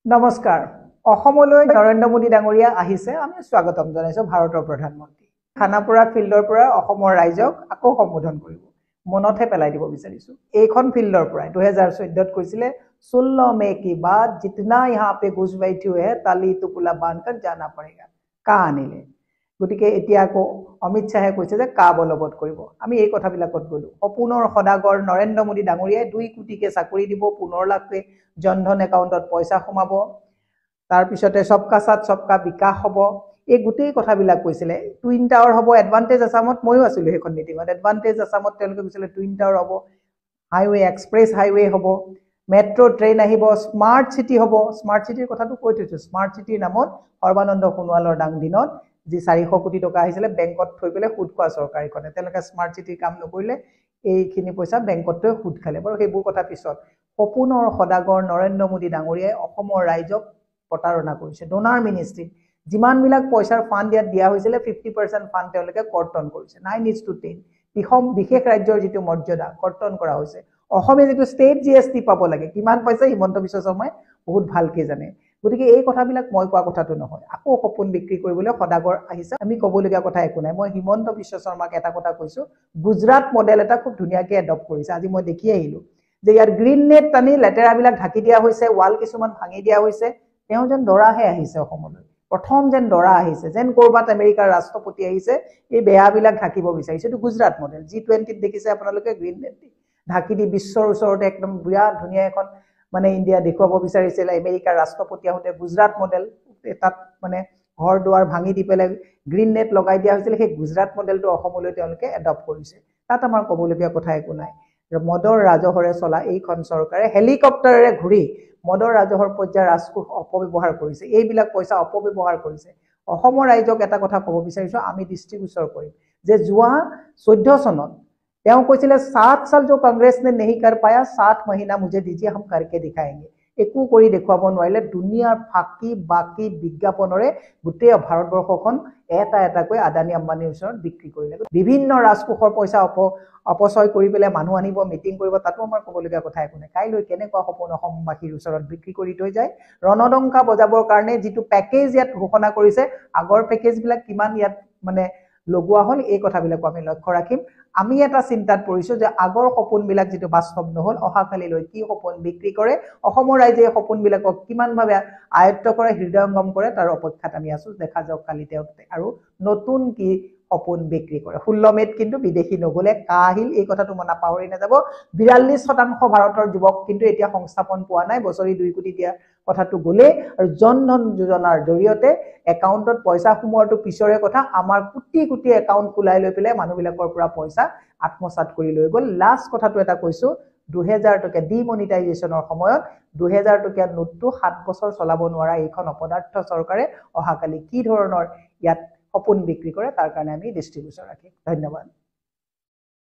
নমস্কাৰ অসমলৈ নৰেন্দ্ৰ মোদী ডাঙৰীয়া আহিছে আমি স্বাগতম জনাইছো ভাৰতৰ প্ৰধানমন্ত্ৰী খানাপুৰা ফিল্ডৰ পৰা অসমৰ ৰাইজক আকৌ সম্বোধন কৰিব মনতে পেলাই দিব বিচাৰিছো এইখন ফিল্ডৰ পৰা 2014 ত কৈছিলে 16 মে की बात जितना यहाँ पे घुस बैठी हुए है ताली टुकुला बांधकर जाना पड़ेगा কা আনিলে গতিকে এতিয়া আকৌ অমিত শাহে কৈছে যে কা বলবৎ কৰিব আমি এই কথাবিলাকত গলো সপোনৰ সদাগৰ নৰেন্দ্ৰ মোদী ডাঙৰীয়াই 2 কোটিকে চাকৰি দিব 15 লাখকে জনধন একাউণ্টত পইচা সোমাব তাৰ পিছতে সবকা সাথ সবকা বিকাশ হ'ব এই গোটেই কথাবিলাক কৈছিলে টুইন টাৱাৰ হ'ব এডভান্টেজ আসামত ময়ো আছিলো সেইখন মিটিঙত এডভান্টেজ আসামত তেওঁলোকে কৈছিলে টুইন টাৱাৰ হ'ব হাইৱে এক্সপ্ৰেছ হাইৱে হ'ব মেট্ৰো ট্ৰেইন আহিব স্মাৰ্ট সিটি হ'ব স্মাৰ্ট সিটিৰ কথাটো কৈ থৈছো স্মাৰ্ট সিটিৰ নামত সৰ্বানন্দ সোণোৱালৰ ডাং দিনত যি 400 কোটি টকা আহিছিলে বেংকত থৈ পেলে সুদ খোৱা চৰকাৰীখনে তেওঁলোকে স্মাৰ্ট সিটিৰ কাম নকৰিলে এইখিনি পইচা বেংকত থৈ সুদ খালে বাৰু সেইবোৰ কথা পিছত সপোনৰ সদাগৰ নৰেন্দ্ৰ মোদী ডাঙৰীয়াই অসমৰ ৰাইজক প্ৰতাৰণা কৰিছে ডোনাৰ মিনিষ্ট্ৰী যিমান বিলাক পইচাৰ ফান্ড দিয়া হৈছিল 50% ফান্ড তেওঁলোকে কৰ্তন কৰিছে 9:10 বিশেষ ৰাজ্যৰ যেটো মৰ্যাদা কৰ্তন কৰা হৈছে অসমে যেটো ষ্টেট জিএসটি পাব লাগে কিমান পইচা হিমন্ত বিশ্ব শৰ্মাই বহুত ভালকে জানে গতিকে এই কথাবিলাক মই কোৱা কথাটো নহয় আকৌ সপোন বিক্ৰী কৰিবলৈ সদাগৰ আহিছে আমি কবলগীয়া কথা একো নাই মই হিমন্ত বিশ্ব শৰ্মাক এটা কথা কৈছো গুজৰাট মডেল এটা খুব ধুনীয়াকৈ এডপ্ট কৰিছে আজি মই দেখি আহিলো যে ইয়াৰ গ্ৰীণ নেট টানি লেটেৰাবিলাক ঢাকি দিয়া হৈছে ওয়াল কিছুমান ভাঙি দিয়া হৈছে তেওঁ যেন দৰাহে আহিছে অসমলৈ প্ৰথম যেন দৰা আহিছে যেন কৰবাত আমেৰিকাৰ ৰাষ্ট্ৰপতি আহিছে এই বেয়াবিলাক ঢাকিব বিচাৰিছে এটো গুজৰাট মডেল G20 ত দেখিছে আপোনালোকে গ্ৰীণ নেট ঢাকি দি বিশ্বৰ ওচৰতে একদম বিৰাট ধুনীয়া এখন মানে ইন্ডিয়া দেখুৱাব বিচাৰিছিল আমেৰিকাৰ ৰাষ্ট্ৰপতি আহোতে গুজৰাট মডেল তাত মানে ঘৰ দুৱাৰ ভাঙি দি পেলে গ্ৰীণ নেট লগাই দিয়া হৈছিল সেই গুজৰাট মডেলটো অসমলৈ তেওঁলোকে এডপ্ট কৰিছে তাত আমাৰ কবলগীয়া কথা একো নাই মদৰ ৰাজহৰে চলা এইখন চৰকাৰে হেলিকপ্টাৰেৰে ঘুৰি মদৰ ৰাজহৰ পৰ্যায়ৰ ৰাজকোষ অপব্যৱহাৰ কৰিছে এইবিলাক পইচা অপব্যৱহাৰ কৰিছে অসমৰ ৰাইজক এটা কথা ক'ব বিচাৰিছো আমি দৃষ্টিগোচৰ কৰিম যে যোৱা 14 সনত তেওঁ কৈছিলে 7 साल जो कांग्रेस ने नहीं कर पाया 7 महीना मुझे दीजिए हम करके दिखाएंगे একো কৰি দেখুৱাব নোৱাৰিলে দুনিয়াৰ ফাকি বাকি বিজ্ঞাপনৰে গোটেই ভাৰতবৰ্ষখন এটা কৈ আদানী আম্বানীৰ ওচৰত বিক্ৰী কৰিলে বিভিন্ন ৰাজকোষৰ পইচা অপচয় কৰি পেলে মানুহ আনিব মিটিং কৰিব তাতো আমাৰ কবলগীয়া কথা একো নাই কাইলৈ কেনেকুৱা সপোন অসমবাসীৰ ওচৰত বিক্ৰী কৰি থৈ যায় ৰণডংকা বজাবৰ কাৰণে যেটো পেকেজ ইয়াত ঘোষণা কৰিছে আগৰ পেকেজবিলাক কিমান ইয়াত মানে লগোৱা হল এই কথাবিলাক আমি লক্ষ্য ৰাখিম আমি এটা চিন্তাত পৰিছো যে আগৰ সপোনবিলাক যেটো বাস্তৱ নহল অহাকালিলৈ কি সপোন বিক্ৰী কৰে অসমৰ ৰাইজে সপোনবিলাকক কিমান ভাবে আয়ত্ত কৰে হৃদয়ঙ্গম কৰে তাৰ অপেক্ষাত আমি আছো দেখা যাওক কালি তেওঁতে আৰু নতুন কি সপোন বিক্ৰী কৰে 16 মেত কিন্তু বিদেশী নগলে কাহিল এই কথাটো মনা পাহৰি নাযাব 42% ভাৰতৰ যুৱক কিন্তু এতিয়া সংস্থাপন পোৱা নাই বছৰি 2 কোটি দিয়া কথাটো গলে আৰু জনধন যোজনাৰ জৰিয়তে একাউণ্টত পইচা সোমোৱাটো পিছৰে কথা আমাৰ কোটি কোটি একাউণ্ট খুলাই লৈ পেলে মানুহবিলাকৰ পৰা পইচা আত্মসাৎ কৰি লৈ গল লাষ্ট কথাটো এটা কৈছো 2000 টকা ডিমনিটাইজেশনৰ সময়ত 2000 টকা নোটটো 7 বছৰ চলাব নোৱাৰা এইখন অপদাৰ্থ চৰকাৰে অহাকালি কি ধৰণৰ ইয়াত সপোন বিক্ৰী কৰে তাৰ কাৰণে আমি দৃষ্টিগোচৰ ৰাখিম ধন্যবাদ